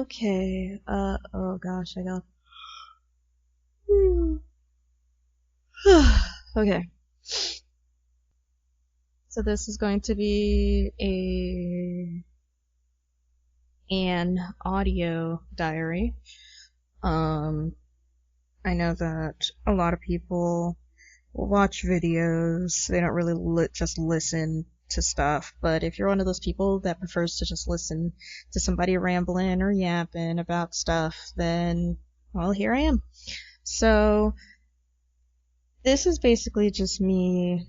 Okay, oh gosh, I got. Okay, so this is going to be an audio diary. I know that a lot of people watch videos, they don't really just listen to stuff, but if you're one of those people that prefers to just listen to somebody rambling or yapping about stuff, then, well, here I am. So, this is basically just me,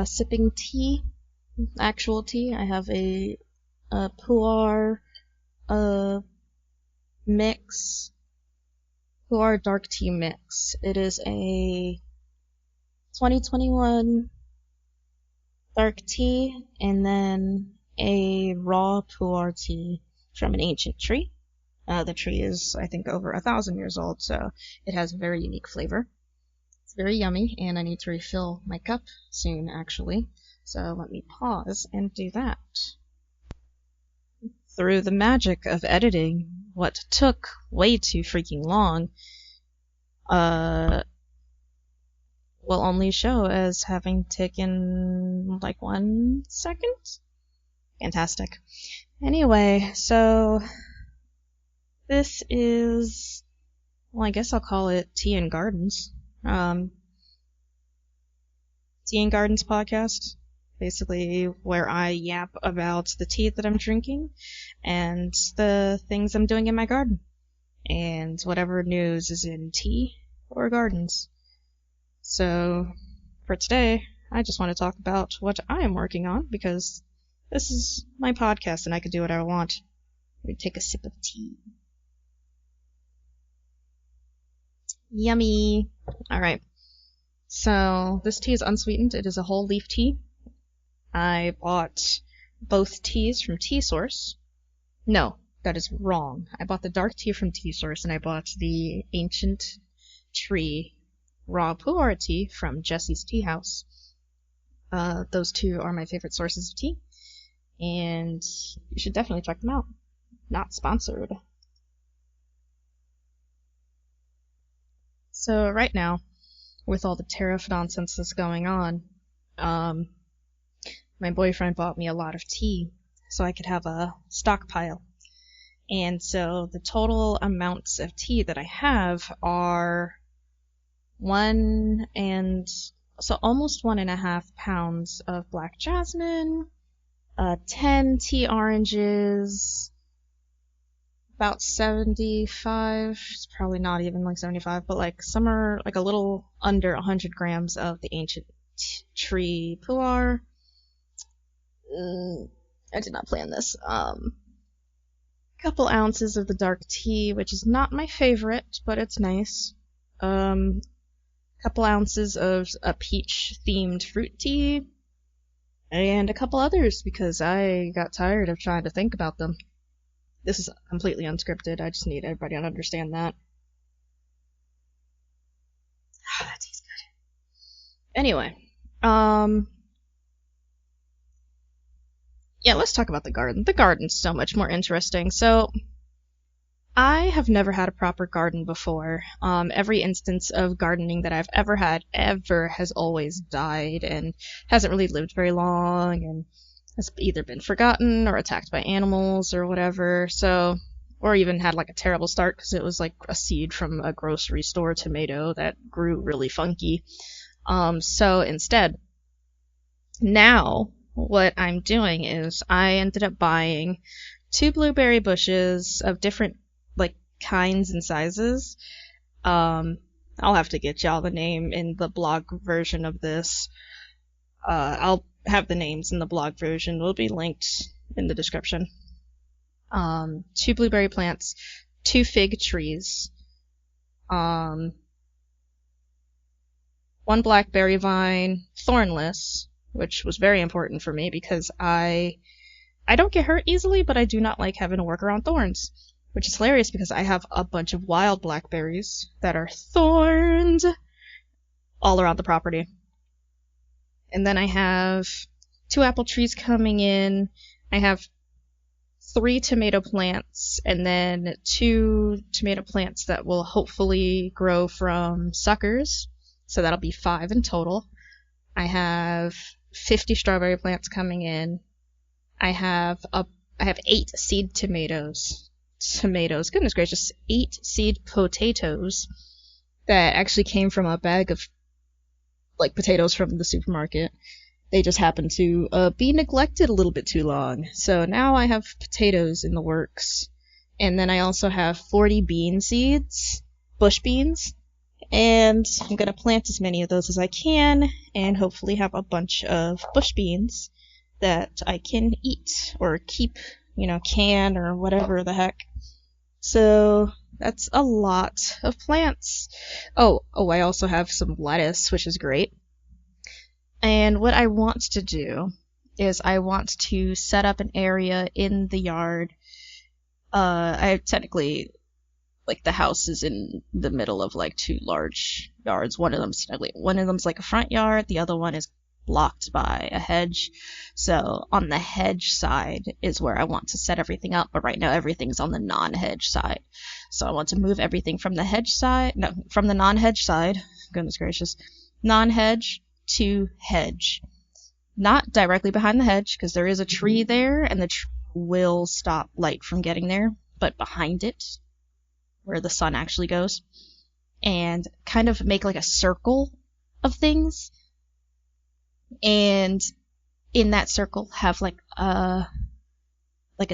sipping tea, actual tea. I have a pu'er, mix, pu'er dark tea mix. It is a 2021 dark tea, and then a raw pu'er tea from an ancient tree. The tree is, I think, over 1,000 years old, so it has a very unique flavor. It's very yummy, and I need to refill my cup soon, actually. So let me pause and do that. Through the magic of editing, what took way too freaking long, will only show as having taken like 1 second? Fantastic. Anyway, so this is, well, I guess I'll call it Tea and Gardens. Tea and Gardens podcast. Basically where I yap about the tea that I'm drinking and the things I'm doing in my garden. And whatever news is in tea or gardens. So, for today, I just want to talk about what I am working on, because this is my podcast and I can do whatever I want. Let me take a sip of tea. Yummy! Alright. So, this tea is unsweetened. It is a whole leaf tea. I bought both teas from Tea Source. No, that is wrong. I bought the dark tea from Tea Source, and I bought the ancient tree raw pu'er tea from Jessie's Tea House. Those two are my favorite sources of tea, and you should definitely check them out. Not sponsored. So right now, with all the tariff nonsense that's going on, my boyfriend bought me a lot of tea so I could have a stockpile. And so the total amounts of tea that I have are almost 1.5 pounds of black jasmine, 10 tea oranges, about 75, it's probably not even like 75, but like somewhere like a little under 100 grams of the ancient tree pu'er. I did not plan this. Couple ounces of the dark tea, which is not my favorite, but it's nice. Couple ounces of a peach-themed fruit tea, and a couple others, because I got tired of trying to think about them. This is completely unscripted, I just need everybody to understand that. That tastes good. Anyway, yeah, let's talk about the garden. The garden's so much more interesting. So, I have never had a proper garden before. Every instance of gardening that I've ever had has always died and hasn't really lived very long and has either been forgotten or attacked by animals or whatever. So, or even had like a terrible start because it was like a seed from a grocery store tomato that grew really funky. So instead, now what I'm doing is I ended up buying 2 blueberry bushes of different like kinds and sizes. I'll have to get y'all the name in the blog version of this. I'll have the names in the blog version. Will be linked in the description. 2 blueberry plants, 2 fig trees, 1 blackberry vine, thornless, which was very important for me because I don't get hurt easily, but I do not like having to work around thorns, which is hilarious because I have a bunch of wild blackberries that are thorned all around the property. And then I have 2 apple trees coming in. I have 3 tomato plants and then 2 tomato plants that will hopefully grow from suckers. So that'll be 5 in total. I have 50 strawberry plants coming in. I have 8 seed tomatoes. Goodness gracious, 8 seed potatoes that actually came from a bag of like potatoes from the supermarket. They just happened to be neglected a little bit too long. So now I have potatoes in the works. And then I also have 40 bean seeds, bush beans, and I'm going to plant as many of those as I can and hopefully have a bunch of bush beans that I can eat or keep, can or whatever the heck. So that's a lot of plants. Oh, I also have some lettuce, which is great. And what I want to do is I want to set up an area in the yard. I technically, like, the house is in the middle of like 2 large yards. One of them's like a front yard, the other one is blocked by a hedge. So on the hedge side is where I want to set everything up, but right now everything's on the non-hedge side. So I want to move everything from the non-hedge side, goodness gracious, non-hedge to hedge. Not directly behind the hedge, because there is a tree there, and the tree will stop light from getting there, but behind it, where the sun actually goes, and kind of make like a circle of things, and in that circle have like a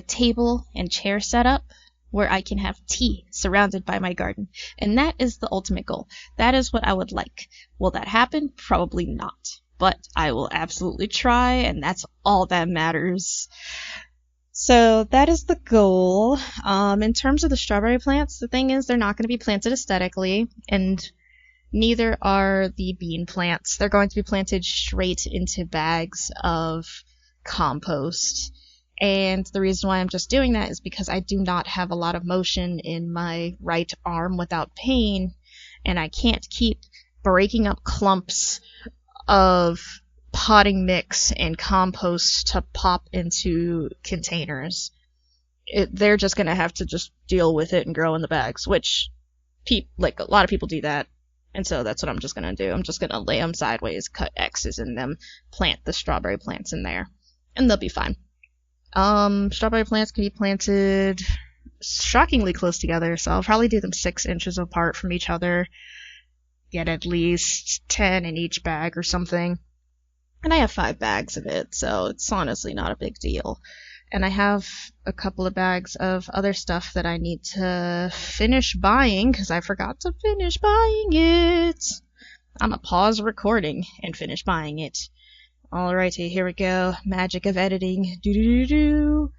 table and chair set up where I can have tea surrounded by my garden. And that is the ultimate goal. That is what I would like. Will that happen? Probably not. But I will absolutely try, and that's all that matters. So that is the goal. In terms of the strawberry plants, the thing is they're not going to be planted aesthetically, and neither are the bean plants. They're going to be planted straight into bags of compost. And the reason why I'm just doing that is because I do not have a lot of motion in my right arm without pain, and I can't keep breaking up clumps of potting mix and compost to pop into containers. They're just going to have to just deal with it and grow in the bags, which a lot of people do that. And so that's what I'm just going to do. I'm just going to lay them sideways, cut X's in them, plant the strawberry plants in there, and they'll be fine. Strawberry plants can be planted shockingly close together, so I'll probably do them 6 inches apart from each other, get at least 10 in each bag or something. And I have 5 bags of it, so it's honestly not a big deal. And I have a couple of bags of other stuff that I need to finish buying, because I forgot to finish buying it. I'm gonna pause recording and finish buying it. Alrighty, here we go. Magic of editing. Do-do-do-do.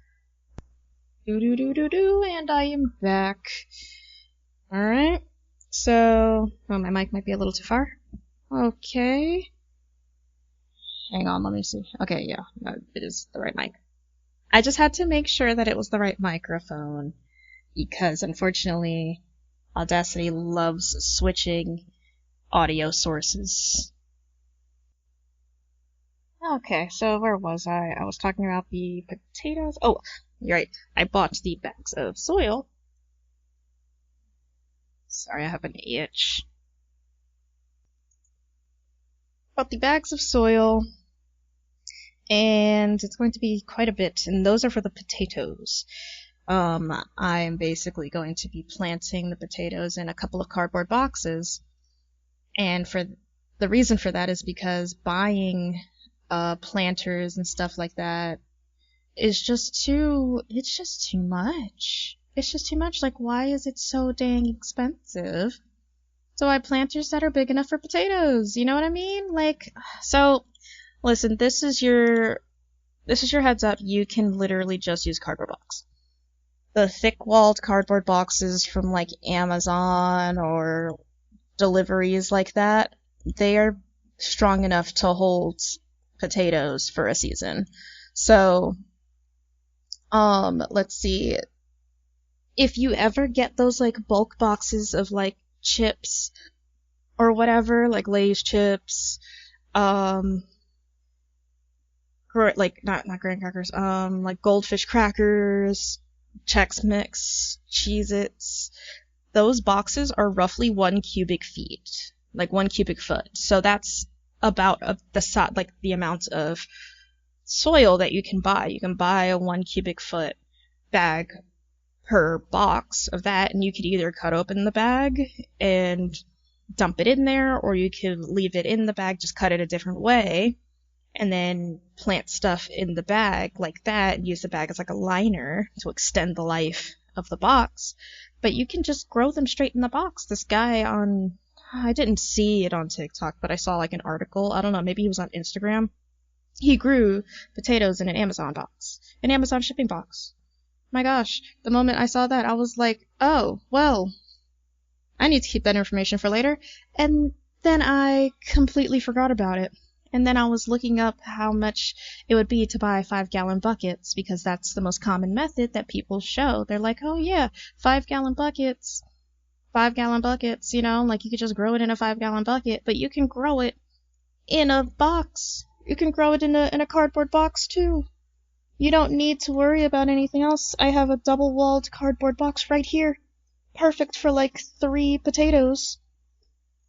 Do-do-do-do-do, and I am back. Alright. So, my mic might be a little too far. Okay. Hang on, let me see. Okay, yeah, it is the right mic. I just had to make sure that it was the right microphone, because unfortunately, Audacity loves switching audio sources. Okay, so where was I? I was talking about the potatoes. Oh, you're right. I bought the bags of soil. Sorry, I have an itch. Bought the bags of soil, and it's going to be quite a bit, and those are for the potatoes. I'm basically going to be planting the potatoes in a couple of cardboard boxes, and the reason for that is because buying planters and stuff like that is just too much. It's just too much. Like, why is it so dang expensive? So I planters that are big enough for potatoes. You know what I mean? Like, so listen, this is your heads up. You can literally just use cardboard box. The thick-walled cardboard boxes from like Amazon or deliveries like that, they are strong enough to hold potatoes for a season. So, let's see. If you ever get those like bulk boxes of like chips or whatever, like Lay's chips, like not graham crackers, like goldfish crackers, Chex Mix, Cheez-Its. Those boxes are roughly 1 cubic feet, like 1 cubic foot. So that's about like the amount of soil that you can buy. You can buy a 1 cubic foot bag per box of that, and you could either cut open the bag and dump it in there, or you could leave it in the bag, just cut it a different way, and then plant stuff in the bag like that and use the bag as like a liner to extend the life of the box. But you can just grow them straight in the box. This guy I didn't see it on TikTok, but I saw like an article. I don't know, maybe he was on Instagram. He grew potatoes in an Amazon box, an Amazon shipping box. My gosh, the moment I saw that, I was like, oh, well, I need to keep that information for later. And then I completely forgot about it. And then I was looking up how much it would be to buy 5-gallon buckets, because that's the most common method that people show. They're like, oh yeah, 5-gallon buckets, 5-gallon buckets, like you could just grow it in a 5-gallon bucket, but you can grow it in a box. You can grow it in a cardboard box too. You don't need to worry about anything else. I have a double-walled cardboard box right here. Perfect for like 3 potatoes.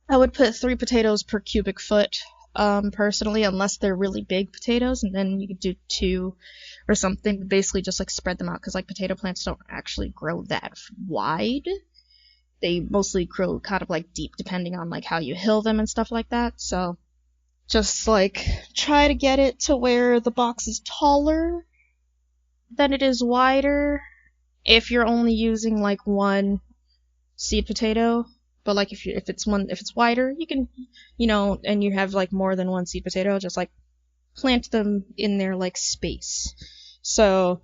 I would put 3 potatoes per cubic foot, personally, unless they're really big potatoes, and then you could do 2 or something. Basically just like spread them out, because like potato plants don't actually grow that wide. They mostly grow kind of like deep, depending on like how you hill them and stuff like that. So just like try to get it to where the box is taller than it is wider, if you're only using like 1 seed potato. But like if it's wider, you can, and you have like more than 1 seed potato, just like plant them in their like space. So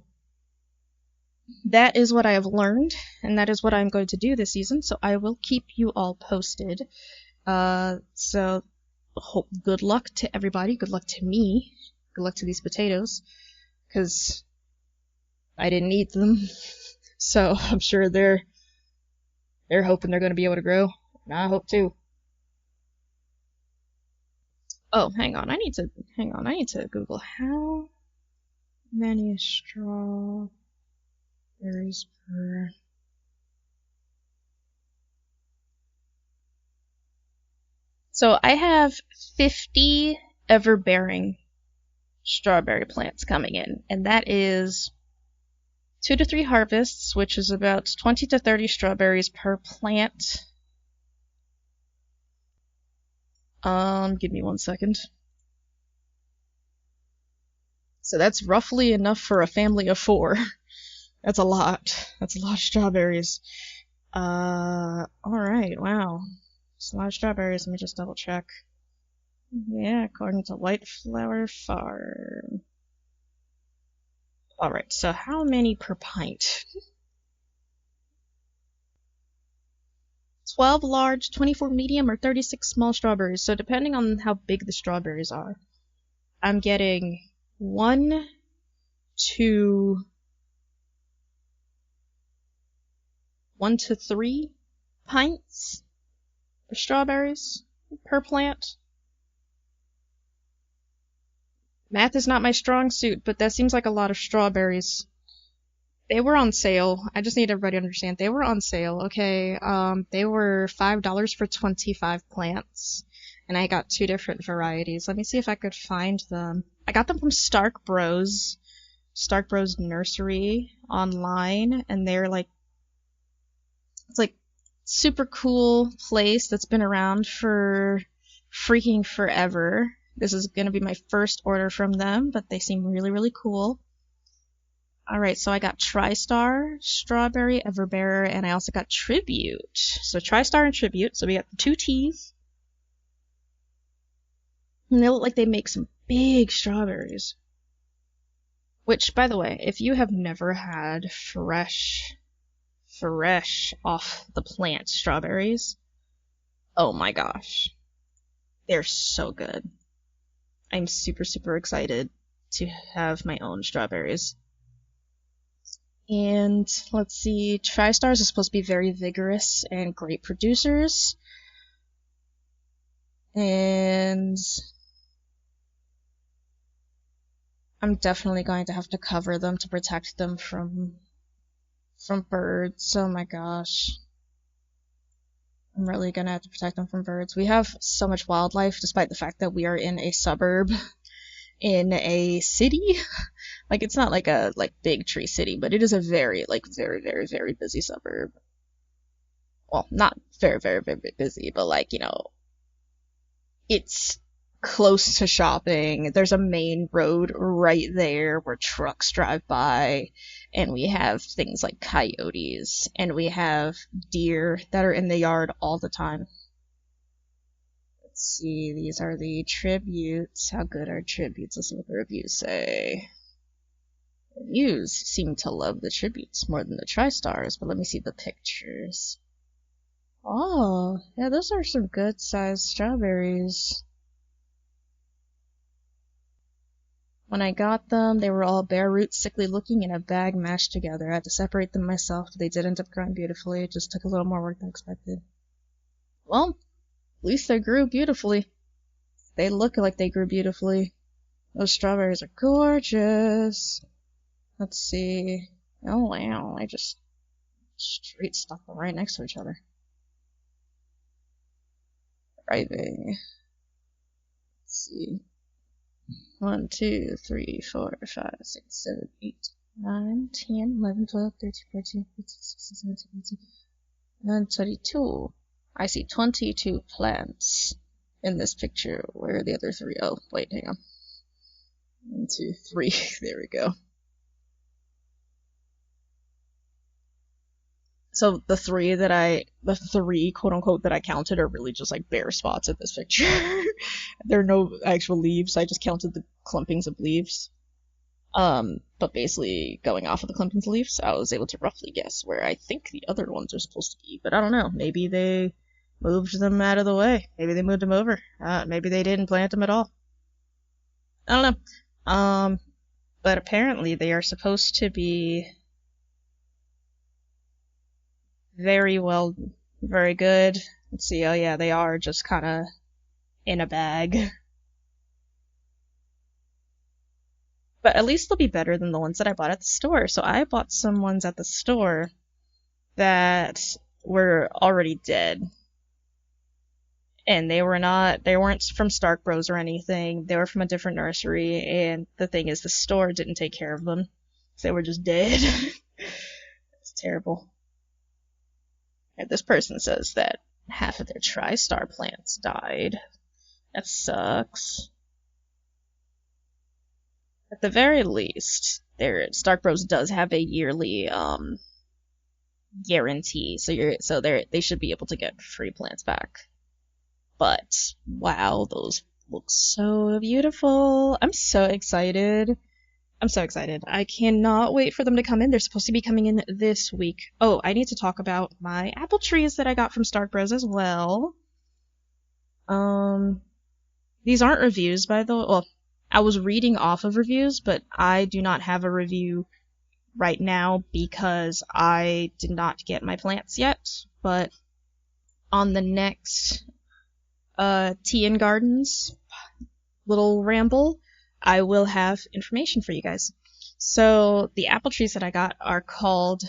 that is what I have learned, and that is what I'm going to do this season. So I will keep you all posted. So good luck to everybody. Good luck to me. Good luck to these potatoes, because I didn't eat them. So I'm sure they're hoping they're going to be able to grow, and I hope too. Oh, hang on. I need to Google how many strawberries per. So I have 50 ever-bearing strawberry plants coming in, and that is 2 to 3 harvests, which is about 20 to 30 strawberries per plant. Give me 1 second. So that's roughly enough for a family of 4. That's a lot. That's a lot of strawberries. Alright, wow. It's a lot of strawberries. Let me just double check. Yeah, according to White Flower Farm. Alright, so how many per pint? 12 large, 24 medium, or 36 small strawberries. So depending on how big the strawberries are, I'm getting 1 to 3 pints of strawberries per plant. Math is not my strong suit, but that seems like a lot of strawberries. They were on sale. I just need everybody to understand. They were on sale, okay? They were $5 for 25 plants. And I got 2 different varieties. Let me see if I could find them. I got them from Stark Bros Nursery online, and they're like, it's like super cool place that's been around for freaking forever. This is gonna be my first order from them, but they seem really, really cool. Alright, so I got TriStar, Strawberry, Everbearer, and I also got Tribute. So TriStar and Tribute, so we got the 2 T's. And they look like they make some big strawberries. Which, by the way, if you have never had fresh off the plant strawberries, oh my gosh. They're so good. I'm super, super excited to have my own strawberries. And let's see, TriStars are supposed to be very vigorous and great producers. And I'm definitely going to have to cover them to protect them from birds. Oh my gosh. I'm really gonna have to protect them from birds. We have so much wildlife despite the fact that we are in a suburb in a city. Like it's not like a big tree city, but it is a very very busy suburb. Well, not very busy, but it's close to shopping. There's a main road right there where trucks drive by, and we have things like coyotes, and we have deer that are in the yard all the time. Let's see, these are the tributes. How good are tributes? Let's see what the reviews say. Reviews seem to love the tributes more than the tri-stars, but let me see the pictures. Oh, yeah, those are some good sized strawberries. When I got them, they were all bare roots, sickly looking, in a bag mashed together. I had to separate them myself, but they did end up growing beautifully. It just took a little more work than expected. Well, at least they grew beautifully. They look like they grew beautifully. Those strawberries are gorgeous. Let's see. Oh wow, I just straight stuck them right next to each other. Thriving. Let's see. 1, 2, 3, 4, 5, 6, 7, 8, 9, 10, 11, 12, 13, 14, 15, 16, 17, 18, 19, 22. I see 22 plants in this picture. Where are the other 3? Oh, wait, hang on. 1, 2, 3. There we go. So the 3 quote unquote that I counted are really just like bare spots in this picture. There are no actual leaves. I just counted the clumpings of leaves. But basically going off of the clumpings of leaves, I was able to roughly guess where I think the other ones are supposed to be. But I don't know. Maybe they moved them out of the way. Maybe they moved them over. Maybe they didn't plant them at all. I don't know. But apparently they are supposed to be very good. Let's see. Oh yeah, they are just kind of in a bag. But at least they'll be better than the ones that I bought at the store. So I bought some ones at the store that were already dead. And they weren't from Stark Bros or anything. They were from a different nursery, and the thing is the store didn't take care of them. So they were just dead. It's terrible. And this person says that half of their tri-star plants died. That sucks. At the very least, Stark Bros does have a yearly guarantee, so they should be able to get free plants back. But wow, those look so beautiful. I'm so excited. I cannot wait for them to come in. They're supposed to be coming in this week. Oh, I need to talk about my apple trees that I got from Stark Bros as well. These aren't reviews, by the way. Well, I was reading off of reviews, but I do not have a review right now because I did not get my plants yet. But on the next Tea and Gardens little ramble, I will have information for you guys. So the apple trees that I got are called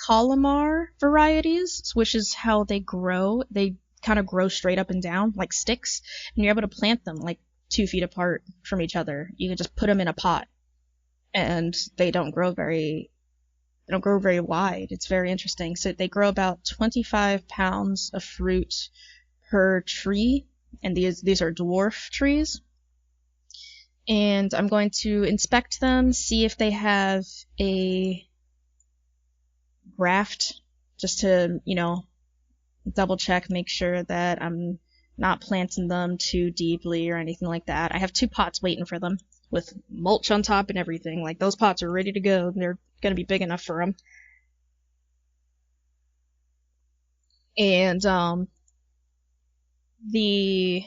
Colomar varieties, which is how they grow. They kind of grow straight up and down like sticks, and you're able to plant them like 2 feet apart from each other. You can just put them in a pot, and they don't grow very wide. It's very interesting. So they grow about 25 pounds of fruit per tree, and these are dwarf trees. And I'm going to inspect them, see if they have a graft, just to, double check, make sure that I'm not planting them too deeply or anything like that. I have 2 pots waiting for them with mulch on top and everything. Like, those pots are ready to go. They're going to be big enough for them. And the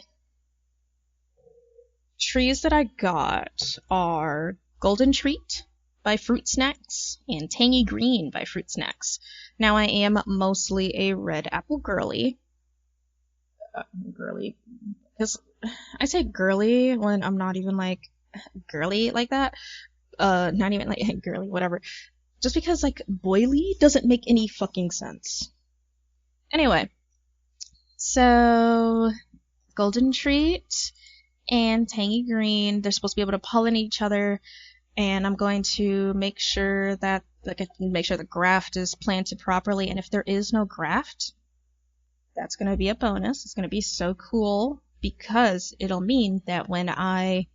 trees that I got are Golden Treat by Fruit Snacks and Tangy Green by Fruit Snacks. Now, I am mostly a red apple girly. Girly. Because I say girly when I'm not even, girly like that. Not even like girly, whatever. Just because like boily doesn't make any fucking sense. Anyway, so golden treat and tangy green, they're supposed to be able to pollinate each other, and I'm going to make sure that like I can make sure the graft is planted properly, and if there is no graft, that's going to be a bonus. It's going to be so cool because it'll mean that when I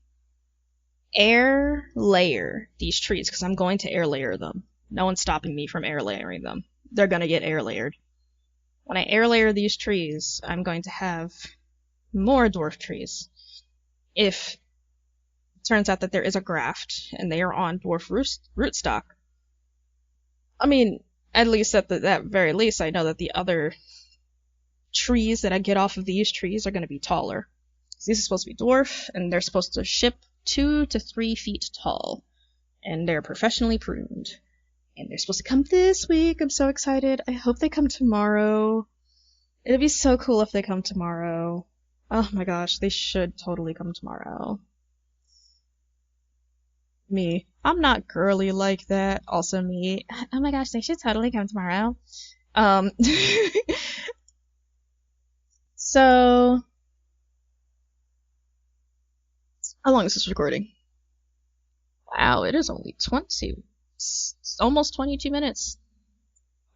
air layer these trees, because I'm going to air layer them. No one's stopping me from air layering them. They're going to get air layered. When I air layer these trees, I'm going to have more dwarf trees. If it turns out that there is a graft and they are on dwarf rootstock, I mean, at least at that very least, I know that the other trees that I get off of these trees are going to be taller. These are supposed to be dwarf, and they're supposed to ship 2 to 3 feet tall, and they're professionally pruned. And they're supposed to come this week. I'm so excited. I hope they come tomorrow. It'd be so cool if they come tomorrow. Oh my gosh, they should totally come tomorrow. Me. I'm not girly like that. Also me. Oh my gosh, they should totally come tomorrow. So, how long is this recording? Wow, it is only almost 22 minutes.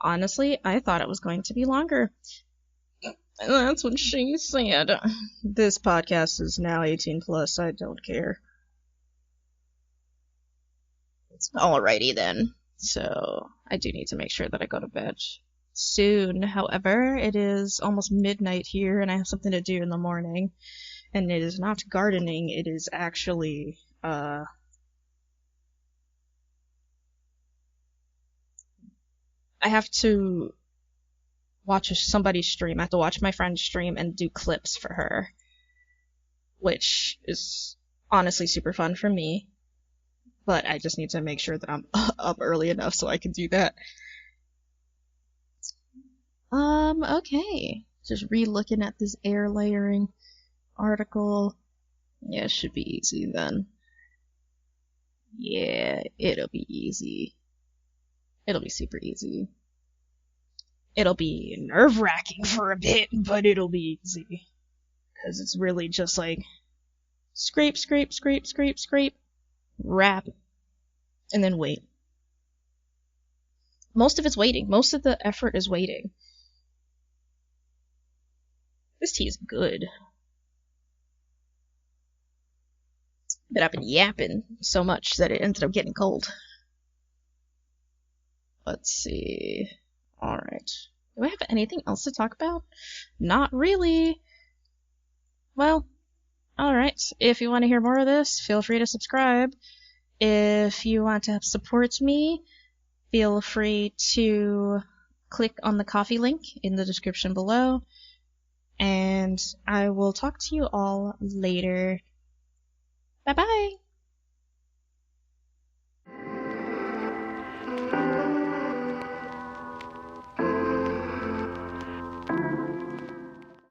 Honestly, I thought it was going to be longer. And that's what she said. This podcast is now 18 plus. I don't care. Alrighty then. So, I do need to make sure that I go to bed soon. However, it is almost midnight here and I have something to do in the morning. And it is not gardening, it is actually, I have to watch somebody's stream. I have to watch my friend's stream and do clips for her. Which is honestly super fun for me. But I just need to make sure that I'm up early enough so I can do that. Okay. Just re-looking at this air layering article. Yeah, it should be easy then. Yeah, it'll be easy. It'll be super easy. It'll be nerve-wracking for a bit, but it'll be easy. Because it's really just like scrape, scrape, scrape, scrape, scrape, wrap, and then wait. Most of it's waiting. Most of the effort is waiting. This tea is good. But I've been yapping so much that it ended up getting cold. Let's see. Alright. Do I have anything else to talk about? Not really. Well, alright. If you want to hear more of this, feel free to subscribe. If you want to support me, feel free to click on the Ko-fi link in the description below. And I will talk to you all later. Bye-bye!